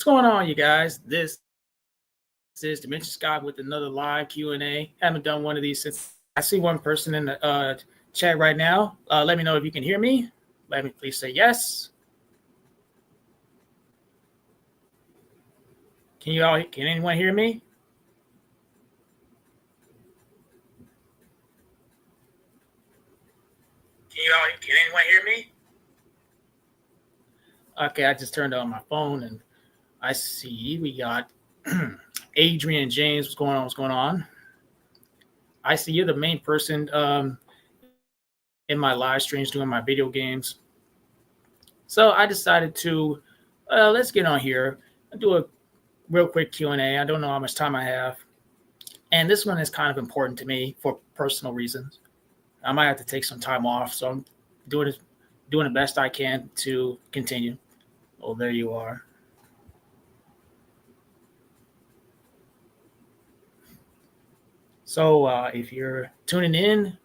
going on, you guys? This is Dementia Scott with another live Q&A. Haven't done one of these since I see one person in the chat right now. Let me know if you can hear me. Let me please say yes. Can anyone hear me? Can anyone hear me? Okay, I just turned on my phone and I see we got Adrian James. What's going on? What's going on? I see you're the main person in my live streams doing my video games. So I decided to let's get on here and do a real quick Q&A. I don't know how much time I have. And this one is kind of important to me for personal reasons. I might have to take some time off, so I'm doing the best I can to continue. Oh, there you are. So if you're tuning in,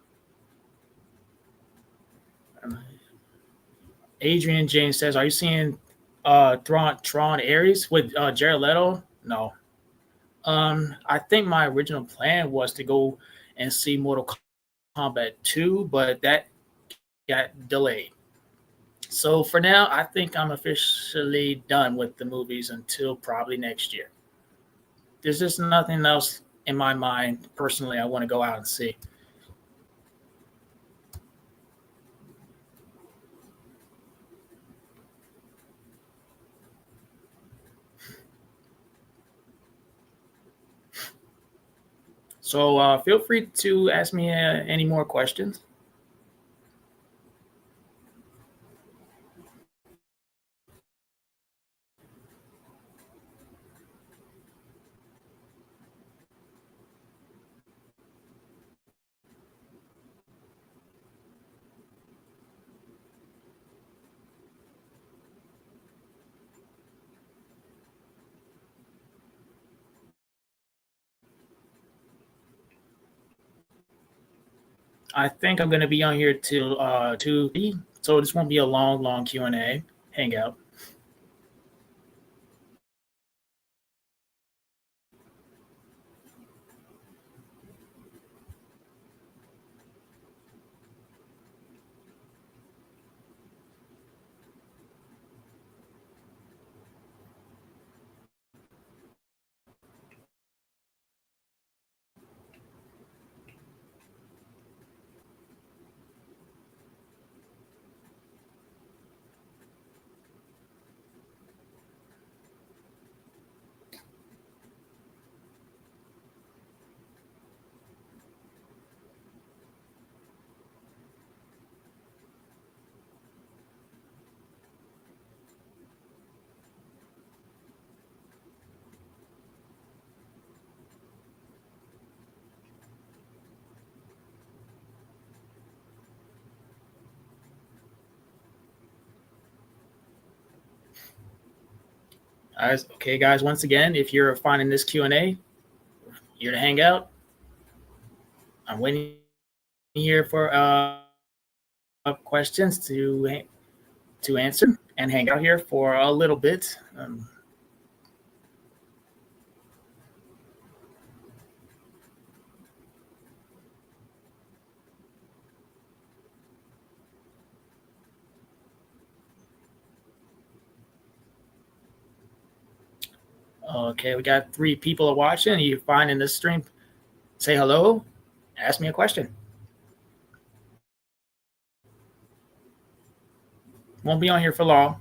Adrian James says, "Are you seeing Tron Ares with Jared Leto?" No. I think my original plan was to go and see Mortal Kombat 2, but that got delayed. So for now, I think I'm officially done with the movies until probably next year. There's just nothing else in my mind personally I want to go out and see. So feel free to ask me any more questions. I think I'm going to be on here till 2, so this won't be a long Q&A hangout. Okay, guys. Once again, if you're finding this Q&A, you're to hang out. I'm waiting here for questions to answer and hang out here for a little bit. Okay, we got 3 people watching. You finding this stream? Say hello. Ask me a question. Won't be on here for long.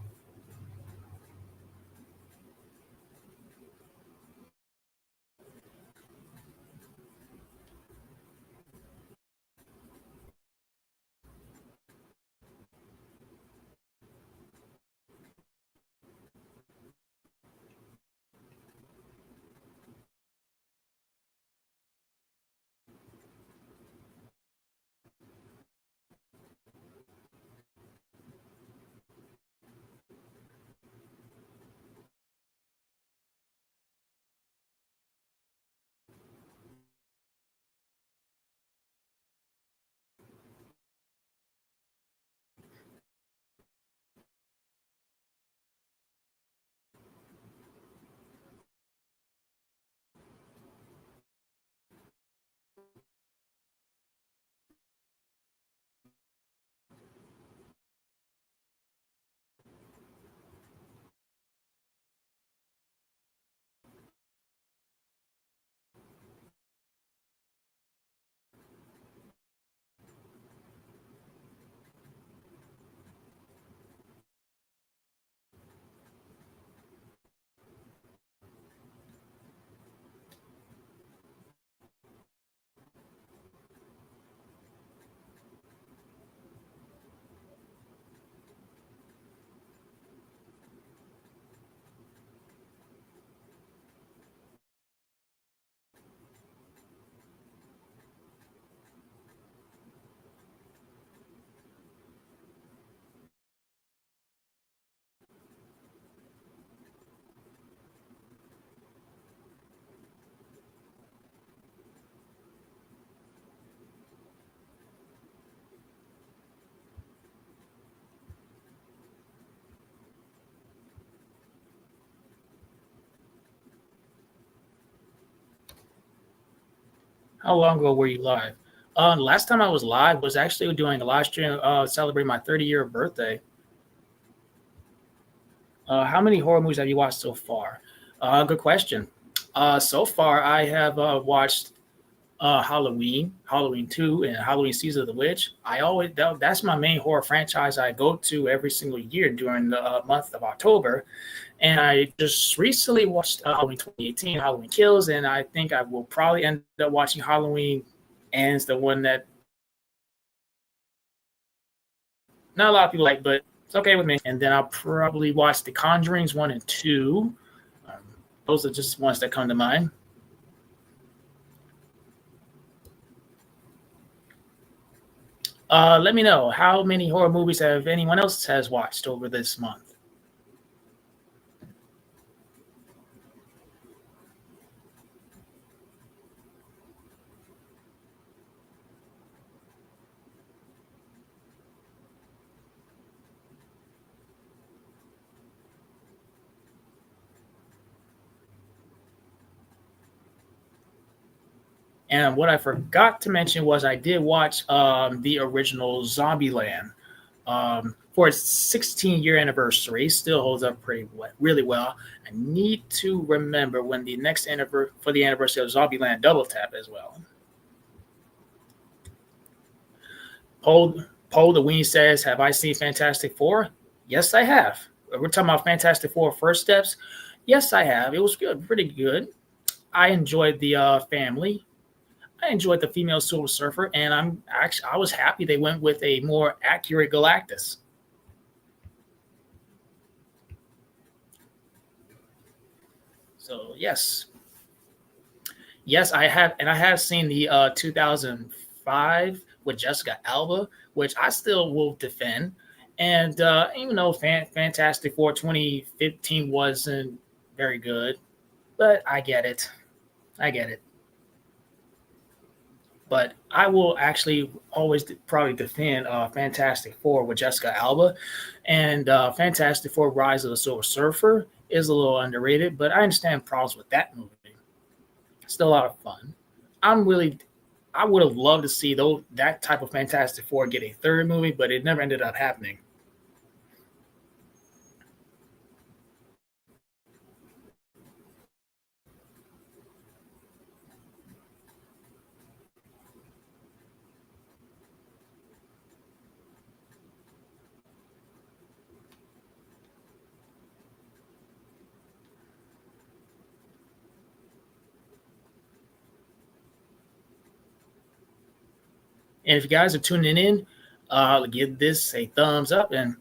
How long ago were you live? Last time I was live was actually doing a live stream celebrating my 30-year birthday. How many horror movies have you watched so far? Good question. So far, I have watched Halloween, Halloween 2, and Halloween Season of the Witch. That's my main horror franchise I go to every single year during the month of October. And I just recently watched Halloween 2018, Halloween Kills, and I think I will probably end up watching Halloween Ends, the one that not a lot of people like, but it's okay with me. And then I'll probably watch The Conjurings 1 and 2. Um, those are just ones that come to mind. Let me know how many horror movies have anyone else has watched over this month. And what I forgot to mention was I did watch the original Zombieland for its 16-year anniversary. Still holds up really well. I need to remember when the next anniversary for the anniversary of Zombieland Double Tap as well. Paul the Ween says, "Have I seen Fantastic Four? Yes, I have. We're talking about Fantastic Four First Steps. Yes, I have. It was good, pretty good. I enjoyed the family. I enjoyed the female Silver Surfer, and I was happy they went with a more accurate Galactus. So yes, I have, and I have seen the 2005 with Jessica Alba, which I still will defend. And even though Fantastic Four 2015 wasn't very good, but I get it. I get it. But I will actually always probably defend Fantastic Four with Jessica Alba, and Fantastic Four: Rise of the Silver Surfer is a little underrated, but I understand problems with that movie. Still a lot of fun. I'm really, I would have loved to see though that type of Fantastic Four get a third movie, but it never ended up happening. And if you guys are tuning in, give this a thumbs up and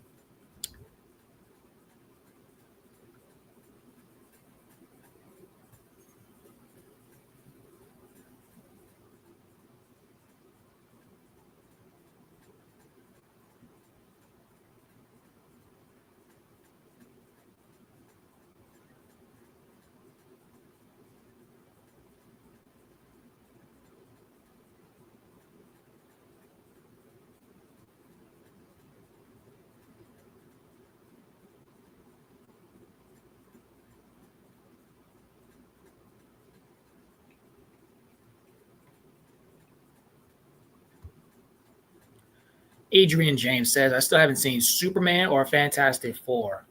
Adrian James says, I still haven't seen Superman or Fantastic Four.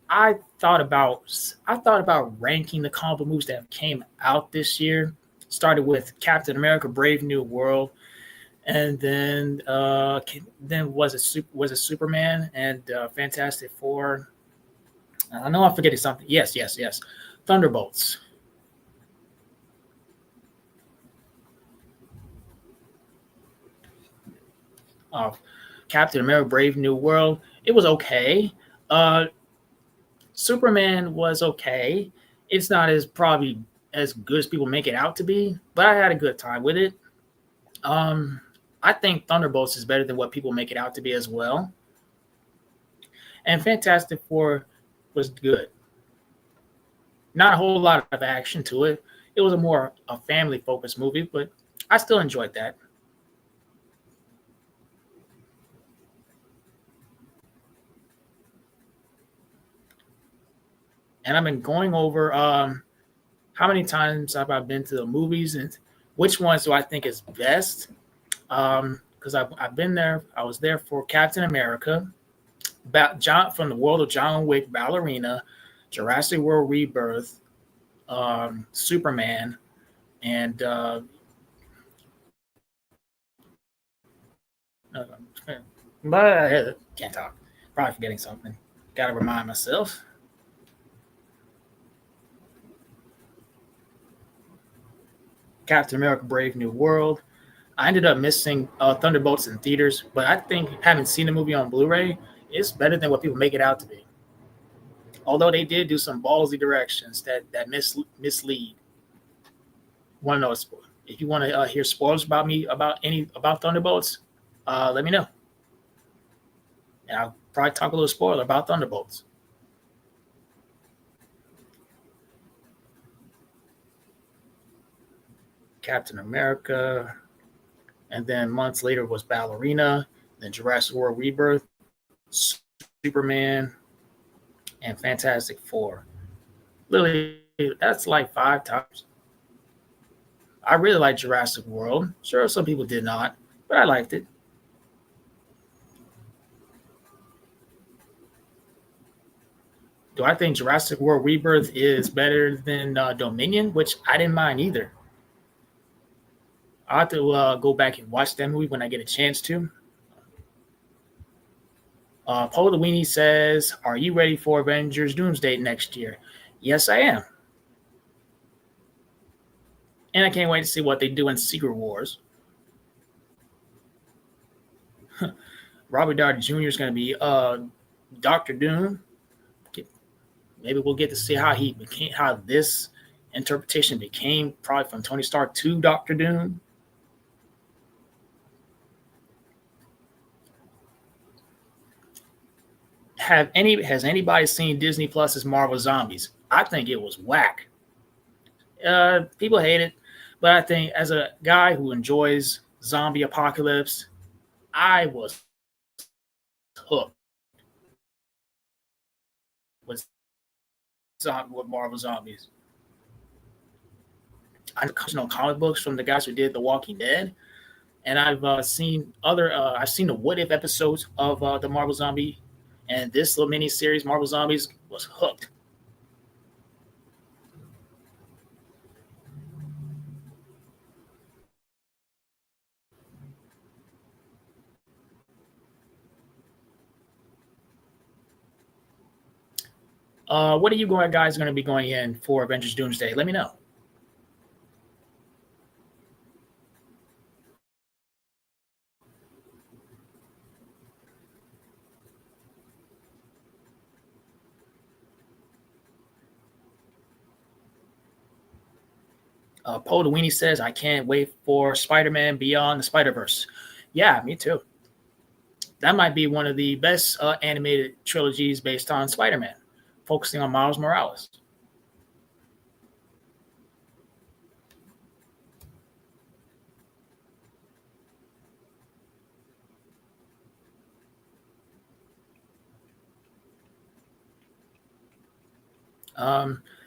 I thought about ranking the comic book movies that came out this year. Started with Captain America: Brave New World, and then was it Superman and Fantastic Four. I know I'm forgetting something. Yes. Thunderbolts. Uh, Captain America: Brave New World. It was okay. Uh, Superman was okay. It's not as probably as good as people make it out to be, but I had a good time with it. Um, I think Thunderbolts is better than what people make it out to be as well. And Fantastic Four was good. Not a whole lot of action to it. It was a family focused movie, but I still enjoyed that. And I've been going over how many times have I been to the movies, and Which ones do I think is best? Because I've been there. I was there for Captain America, John from the world of John Wick, Ballerina, Jurassic World Rebirth, Superman, and uh, but can't talk. Probably forgetting something. Got to remind myself. Captain America: Brave New World. I ended up missing Thunderbolts in theaters, but I think having seen the movie on Blu-ray, it's better than what people make it out to be. Although they did do some ballsy directions that mislead. Want to know if you want to hear spoilers about me about Thunderbolts? Let me know, and I'll probably talk a little spoiler about Thunderbolts. Captain America, and then months later was Ballerina, then Jurassic World Rebirth, Superman, and Fantastic Four. Literally, that's like 5 times. I really like Jurassic World. Sure, some people did not, but I liked it. Do I think Jurassic World Rebirth is better than Dominion, which I didn't mind either? I have to go back and watch that movie when I get a chance to. Paul the Weenie says, "Are you ready for Avengers Doomsday next year?" Yes, I am, and I can't wait to see what they do in Secret Wars. Robert Downey Jr. is going to be Doctor Doom. Maybe we'll get to see how this interpretation became probably from Tony Stark to Doctor Doom. Has anybody seen Disney Plus's Marvel Zombies? I think it was whack. People hate it, but I think as a guy who enjoys zombie apocalypse, I was hooked with Marvel Zombies. I know comic books from the guys who did The Walking Dead, and I've seen other. I've seen the What If episodes of the Marvel Zombie, and this little mini series, Marvel Zombies, was hooked. What are you guys going to be going in for Avengers Doomsday? Let me know. Poe the Weenie says, "I can't wait for Spider-Man Beyond the Spider-Verse." Yeah, me too. That might be one of the best animated trilogies based on Spider-Man, focusing on Miles Morales.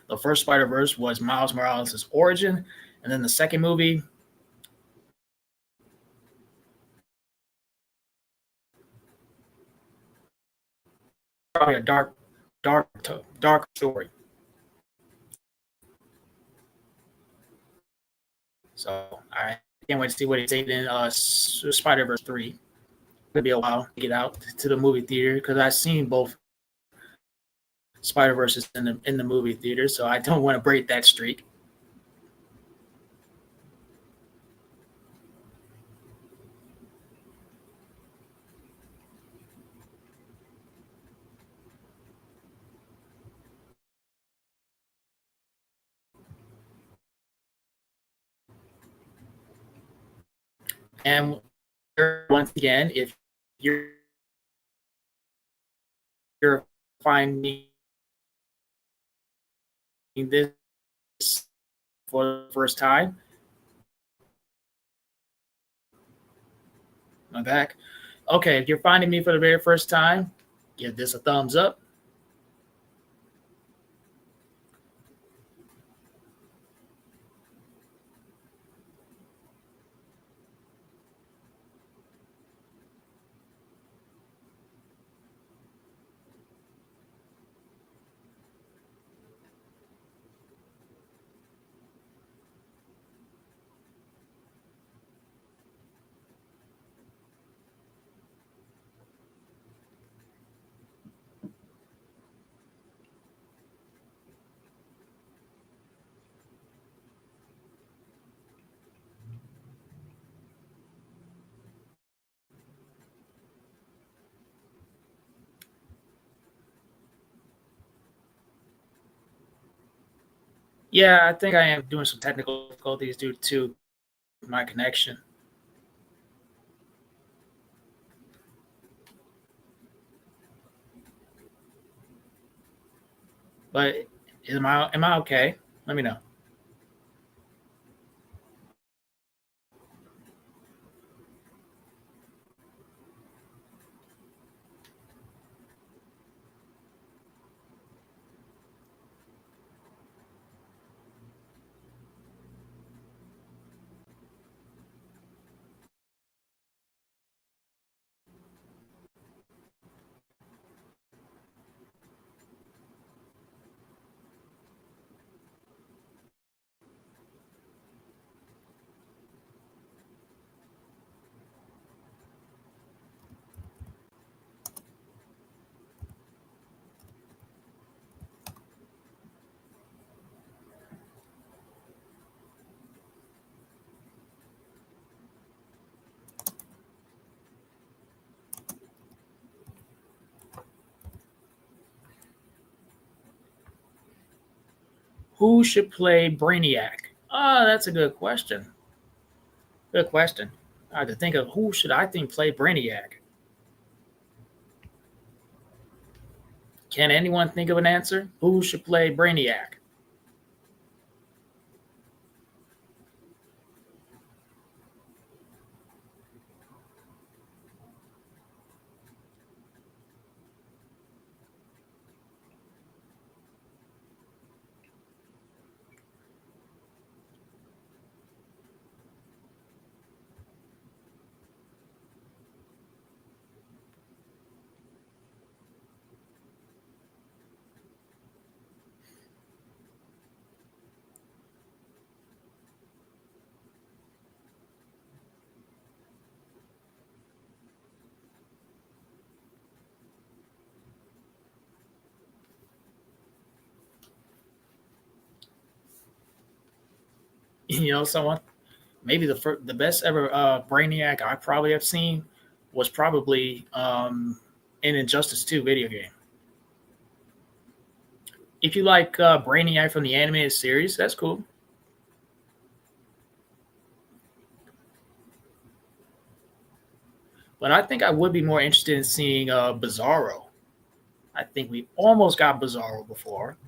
The first Spider Verse was Miles Morales' origin, and then the second movie, probably a dark story. So I can't wait to see what they say in Spider Verse 3. It'll be a while to get out to the movie theater because I've seen both Spider Verses in the movie theater, so I don't want to break that streak. And once again, if you're finding this for the first time, I'm back. Okay, if you're finding me for the very first time, give this a thumbs up. Yeah, I think I am doing some technical difficulties due to my connection. But am I okay? Let me know. Who should play Brainiac? Oh, that's a good question. Good question. I had to think of who should I think play Brainiac. Can anyone think of an answer? Who should play Brainiac? Someone maybe the best ever Brainiac I probably have seen was probably an Injustice 2 video game. If you like Brainiac from the animated series, that's cool. But I think I would be more interested in seeing Bizarro. I think we almost got Bizarro before.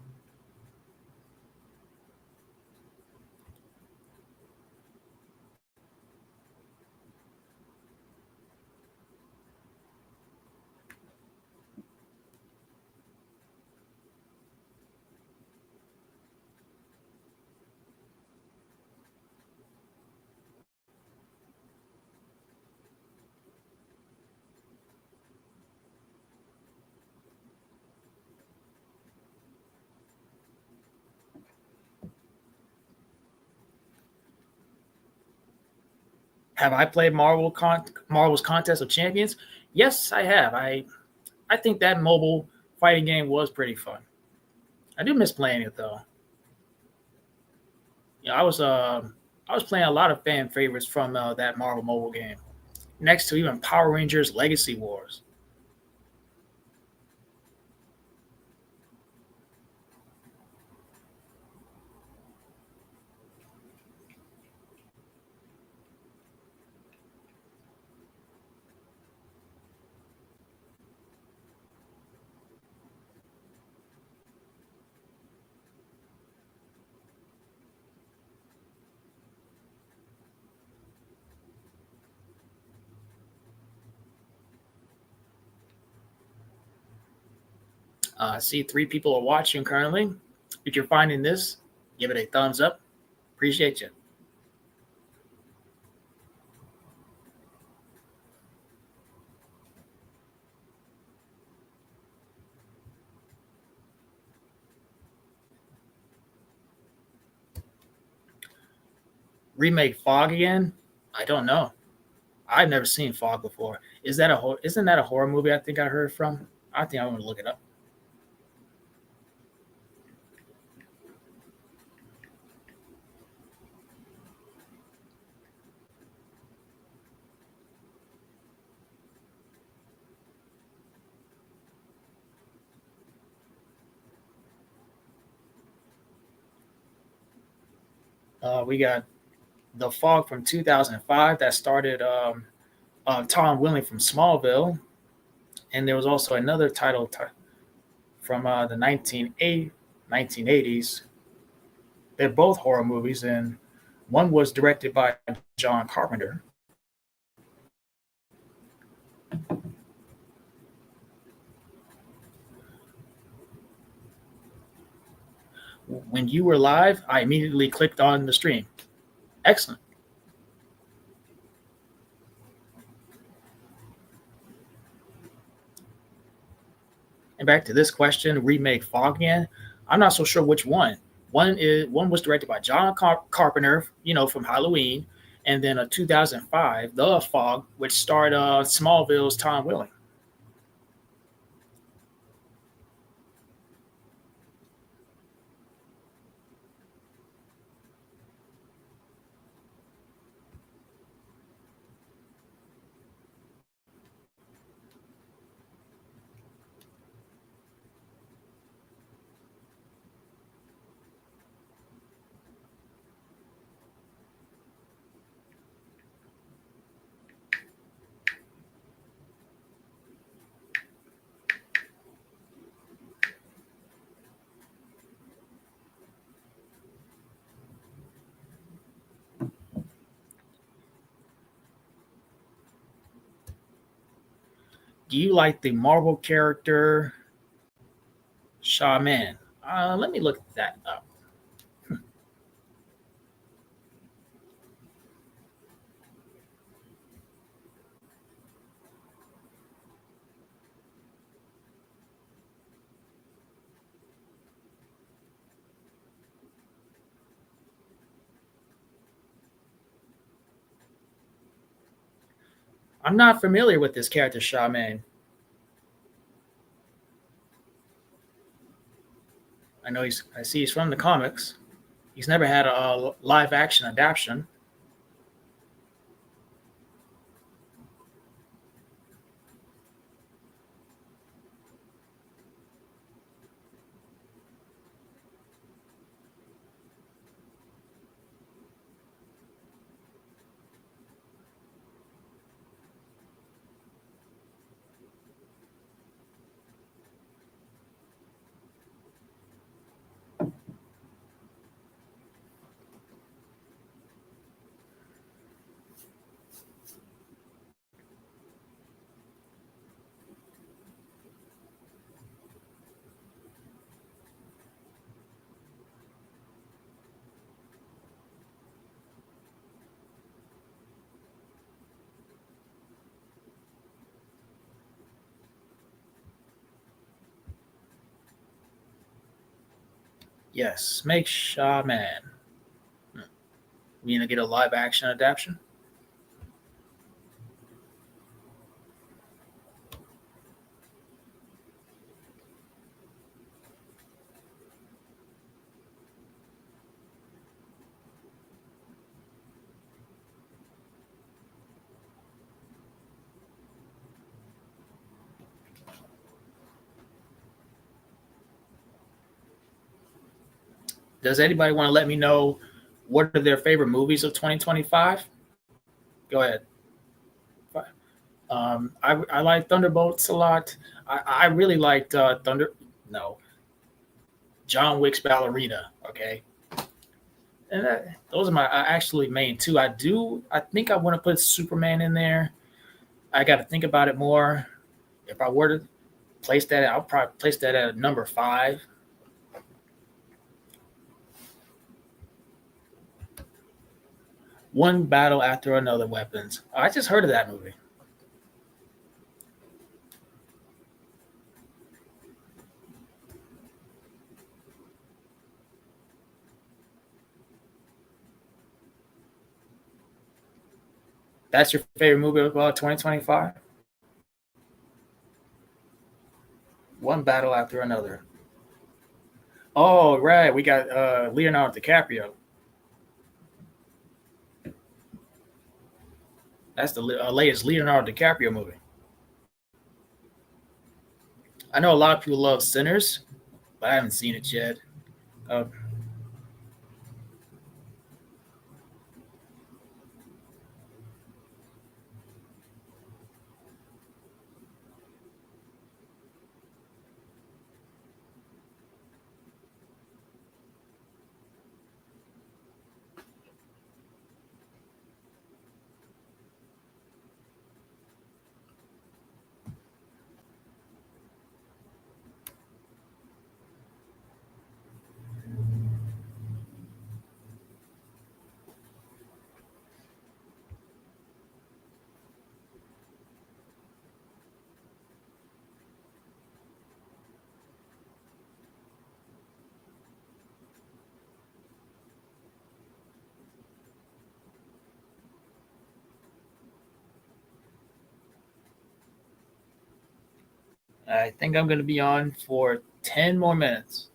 Have I played Marvel's Contest of Champions? Yes, I have. I think that mobile fighting game was pretty fun. I do miss playing it though. I was playing a lot of fan favorites from that Marvel mobile game. Next to even Power Rangers Legacy Wars. I see three people are watching currently. If you're finding this, give it a thumbs up. Appreciate you. Remake Fog again? I don't know. I've never seen Fog before. Isn't that a horror movie? I think I heard from. I think I'm gonna look it up. We got The Fog from 2005 that started Tom Welling from Smallville, and there was also another title from the 1980s. They're both horror movies, and one was directed by John Carpenter. When you were live, I immediately clicked on the stream. Excellent. And back to this question, remake Fog again. I'm not so sure which one. One was directed by John Carpenter, from Halloween, and then a 2005, The Fog, which starred Smallville's Tom Welling. Do you like the Marvel character Shaman? Let me look that up. I'm not familiar with this character Shaman. I see he's from the comics. He's never had a live action adaptation. Yes, make Shaman. We need to get a live action adaptation. Does anybody want to let me know what are their favorite movies of 2025? Go ahead. I like Thunderbolts a lot. I really liked no, John Wick's Ballerina. Okay, and those are my actually main two. I think I want to put Superman in there. I got to think about it more. If I were to place that, I'll probably place that at number 5. One battle after another. Weapons. I just heard of that movie. That's your favorite movie of 2025? One battle after another. Oh, right. We got Leonardo DiCaprio. That's the latest Leonardo DiCaprio movie. I know a lot of people love Sinners, but I haven't seen it yet. Uh, I think I'm going to be on for 10 more minutes.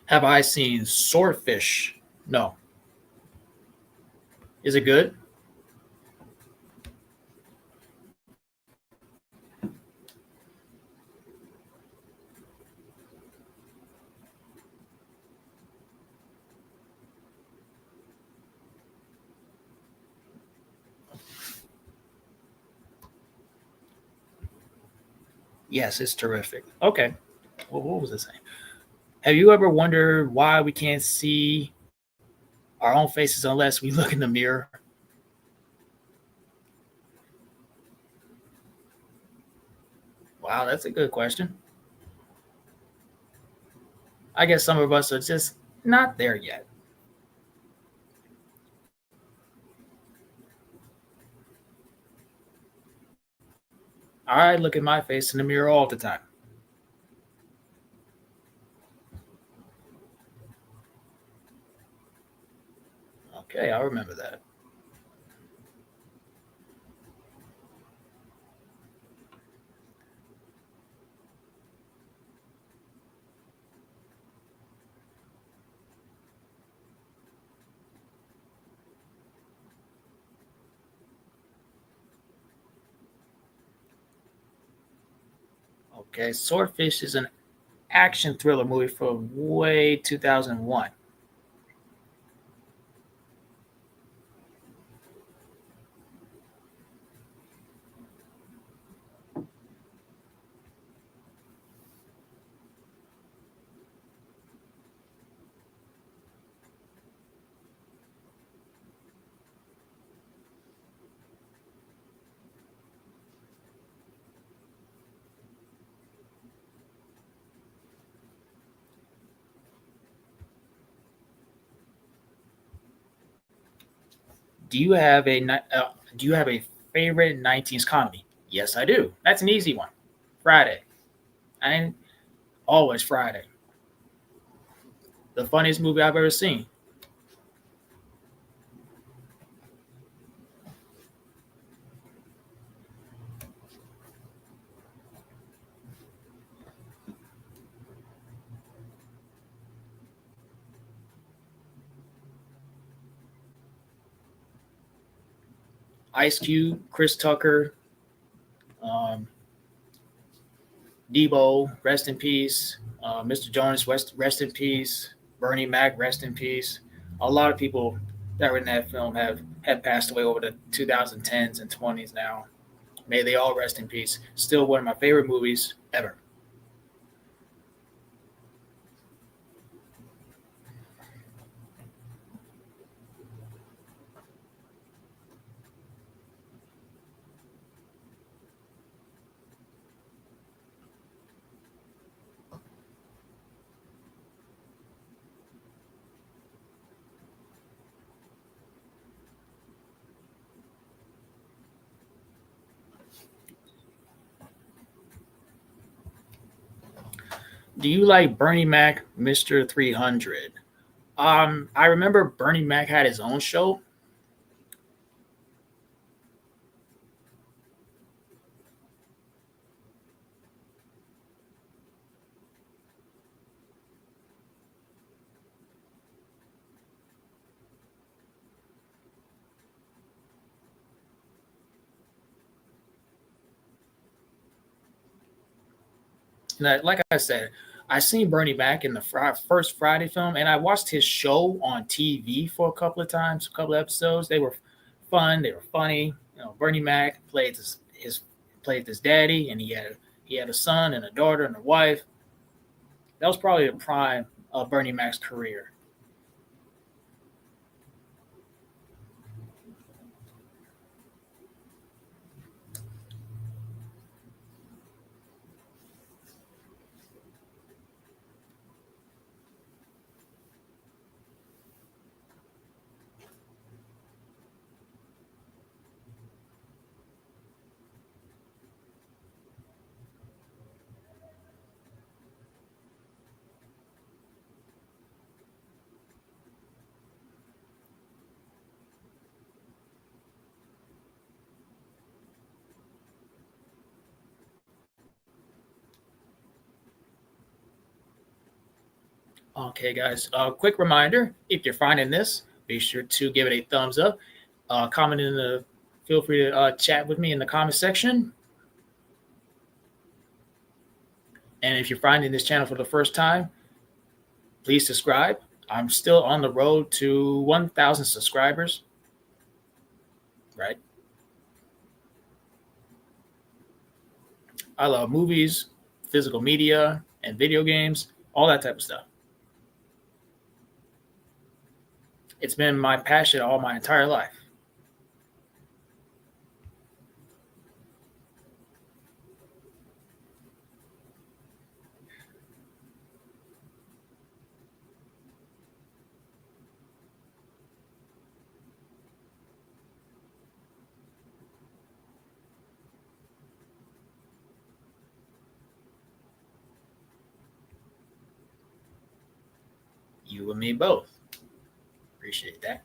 Have I seen Swordfish? No. Is it good? Yes, it's terrific. Okay. Well, what was I saying? Have you ever wondered why we can't see our own faces unless we look in the mirror? Wow, that's a good question. I guess some of us are just not there yet. I look at my face in the mirror all the time. Okay, I'll remember that. Okay, Swordfish is an action thriller movie from way 2001. Do you have a favorite 19s comedy? Yes, I do. That's an easy one. Friday. And always Friday. The funniest movie I've ever seen. Ice Cube, Chris Tucker, um, Debo, rest in peace. Mr. Jonas, rest in peace. Bernie Mac, rest in peace. A lot of people that were in that film have passed away over the 2010s and 20s now. May they all rest in peace. Still one of my favorite movies ever. Do you like Bernie Mac, Mr. 300? I remember Bernie Mac had his own show. Like I said, I seen Bernie Mac in the first Friday film, and I watched his show on TV for a couple of times, a couple of episodes. They were fun. They were funny. Bernie Mac played his daddy, and he had a son and a daughter and a wife. That was probably the prime of Bernie Mac's career. Okay, guys. Quick reminder: if you're finding this, be sure to give it a thumbs up. Comment in the. Feel free to chat with me in the comment section. And if you're finding this channel for the first time, please subscribe. I'm still on the road to 1,000 subscribers. Right. I love movies, physical media, and video games, all that type of stuff. It's been my passion all my entire life. You and me both. Appreciate that.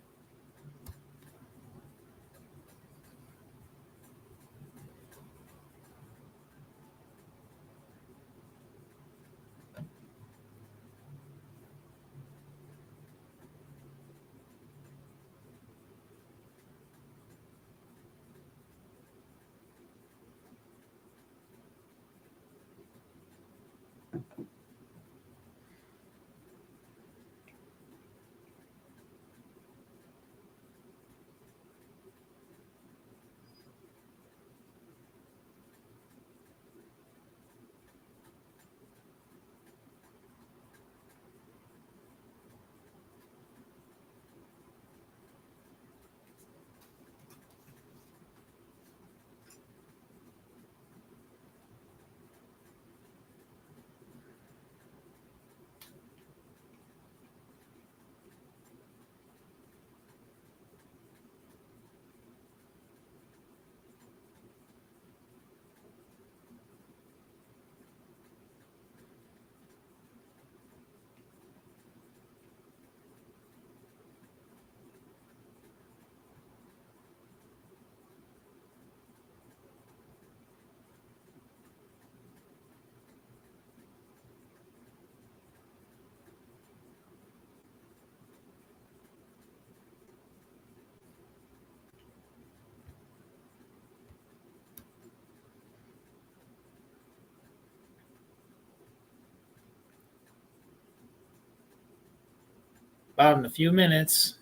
About in a few minutes,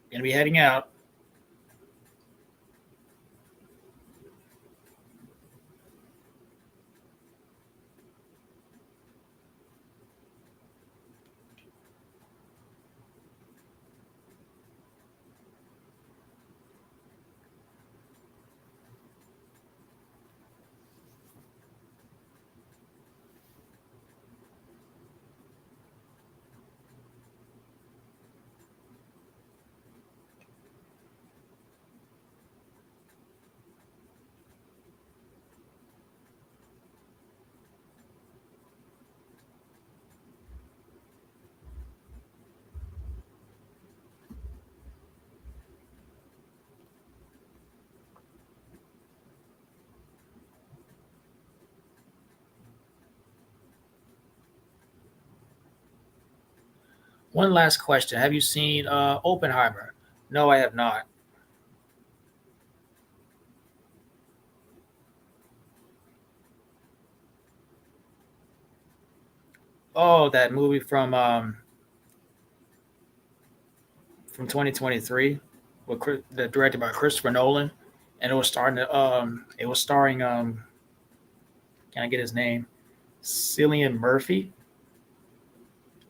gonna be heading out. One last question: have you seen Oppenheimer? No, I have not. Oh, that movie from 2023, with the directed by Christopher Nolan, and it was starring can I get his name? Cillian Murphy.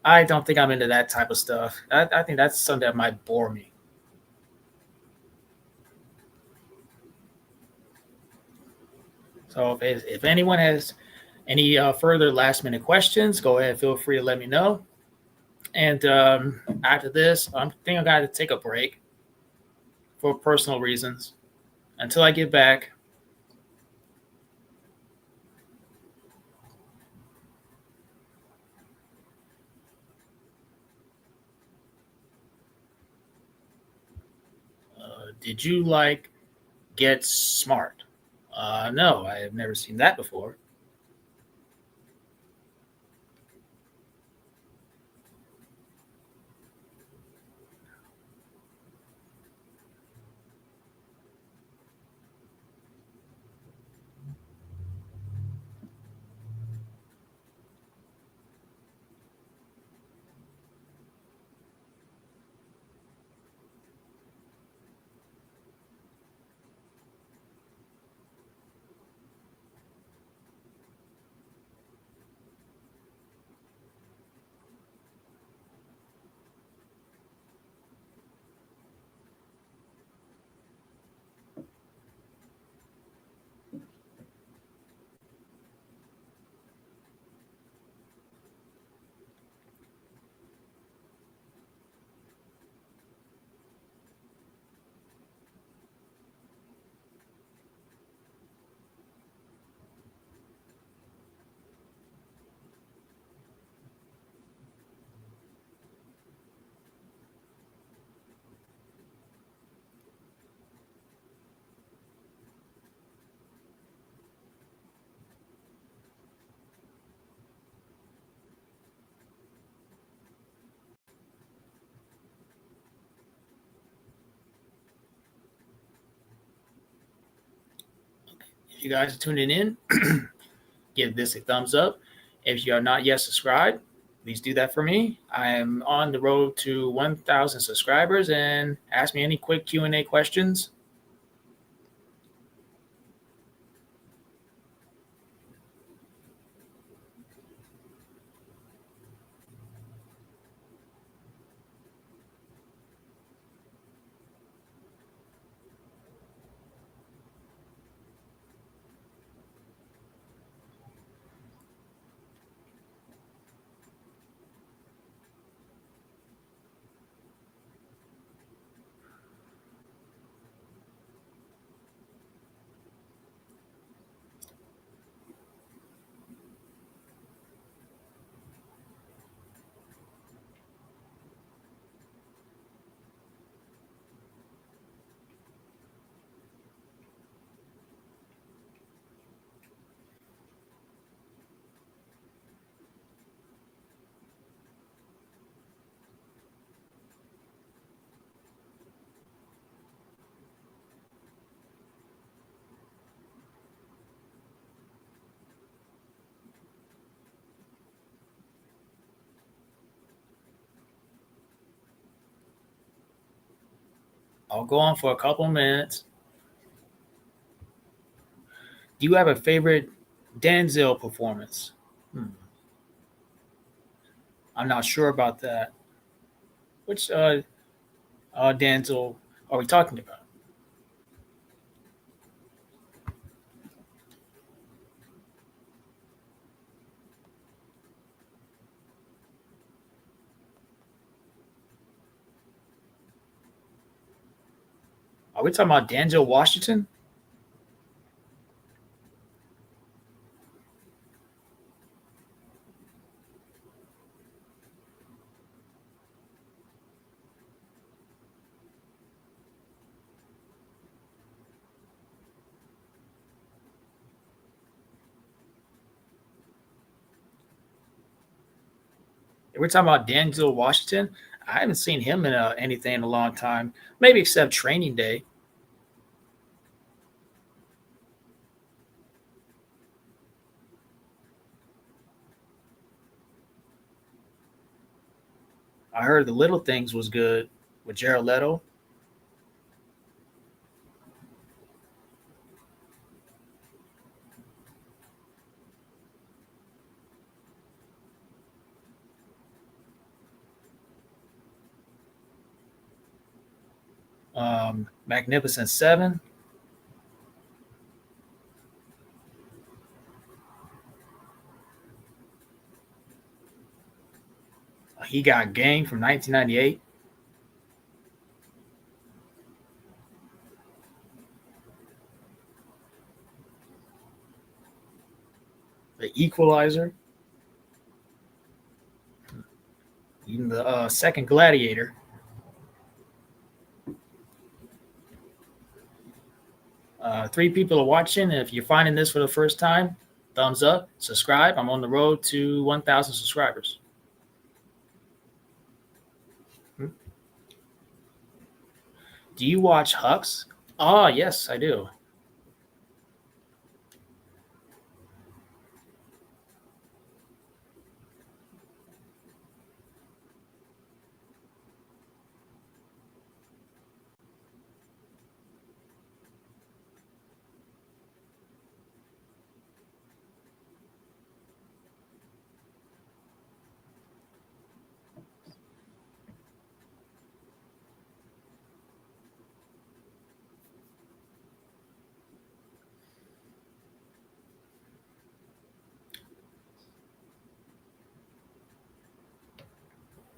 I don't think I'm into that type of stuff. I think that's something that might bore me. So if anyone has any further last minute questions, go ahead. Feel free to let me know. And after this, I think I got to take a break for personal reasons. Until I get back, did you like Get Smart? No, I have never seen that before. you guys are tuning in, give this a thumbs up. If you are not yet subscribed, please do that for me. I am on the road to 1,000 subscribers, and ask me any quick Q&A questions. I'll go on for a couple minutes. Do you have a favorite Denzel performance? I'm not sure about that. Which Denzel are we talking about? Are we talking about Denzel Washington? If we're talking about Denzel Washington, I haven't seen him in anything in a long time. Maybe except Training Day. I heard The Little Things was good with Jared Leto. Magnificent Seven. He Got Game from 1998. The Equalizer. Even the second Gladiator. Three people are watching. If you're finding this for the first time, thumbs up, subscribe. I'm on the road to 1,000 subscribers. Do you watch Hux? Ah, yes, I do.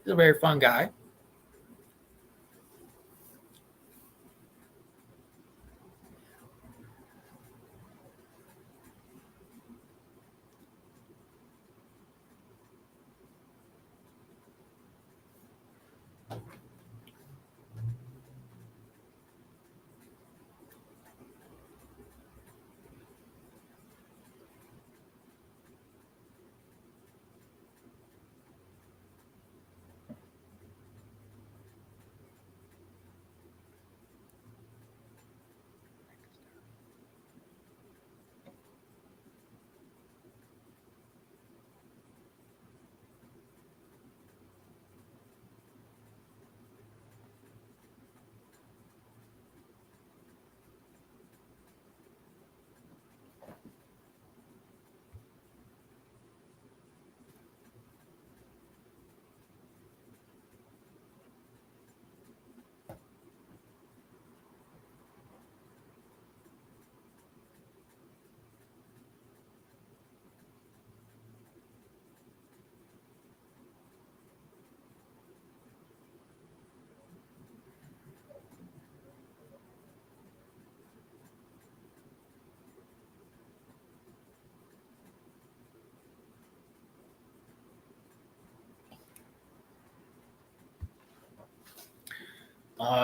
He's a very fun guy.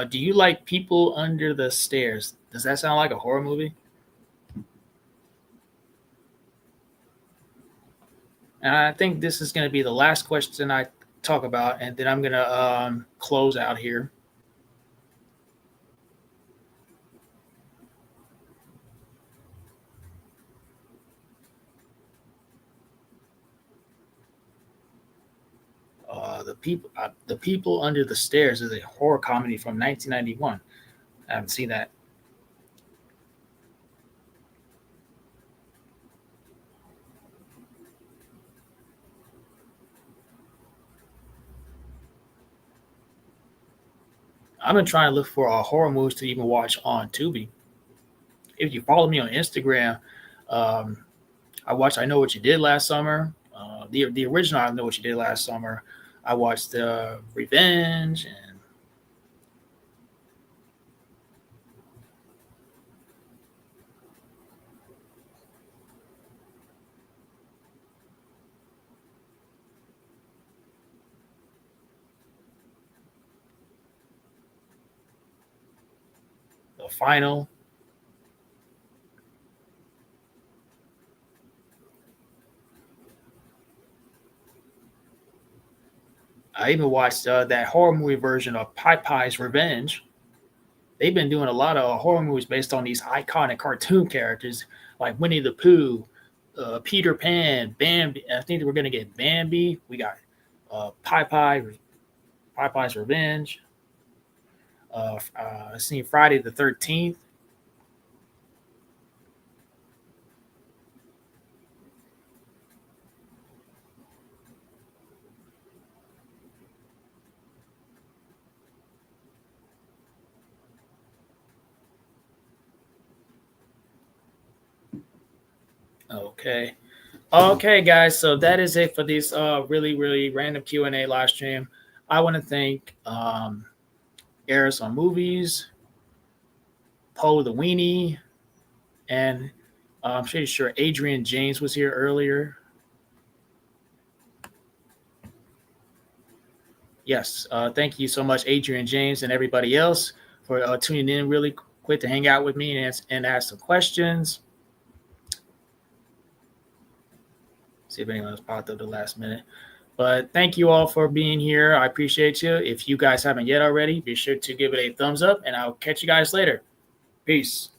Do you like People Under the Stairs? Does that sound like a horror movie? And I think this is going to be the last question I talk about, and then I'm going to close out here. The People Under the Stairs is a horror comedy from 1991. I haven't seen that. I've been trying to look for horror movies to even watch on Tubi. If you follow me on Instagram, um, I watched I Know What You Did Last Summer. The original I Know What You Did Last Summer. I watched Revenge and The Final. I even watched that horror movie version of Popeye's Revenge. They've been doing a lot of horror movies based on these iconic cartoon characters like Winnie the Pooh, Peter Pan, Bambi. I think we're gonna get Bambi. We got Popeye's Revenge. I seen Friday the 13th. Okay. Okay, guys. So that is it for this really random Q&A live stream. I want to thank Eris on Movies, Poe the Weenie, and I'm pretty sure Adrian James was here earlier. Yes. Thank you so much, Adrian James, and everybody else for tuning in really quick to hang out with me and ask some questions. See if anyone else popped up the last minute. But thank you all for being here. I appreciate you. If you guys haven't yet already, be sure to give it a thumbs up, and I'll catch you guys later. Peace.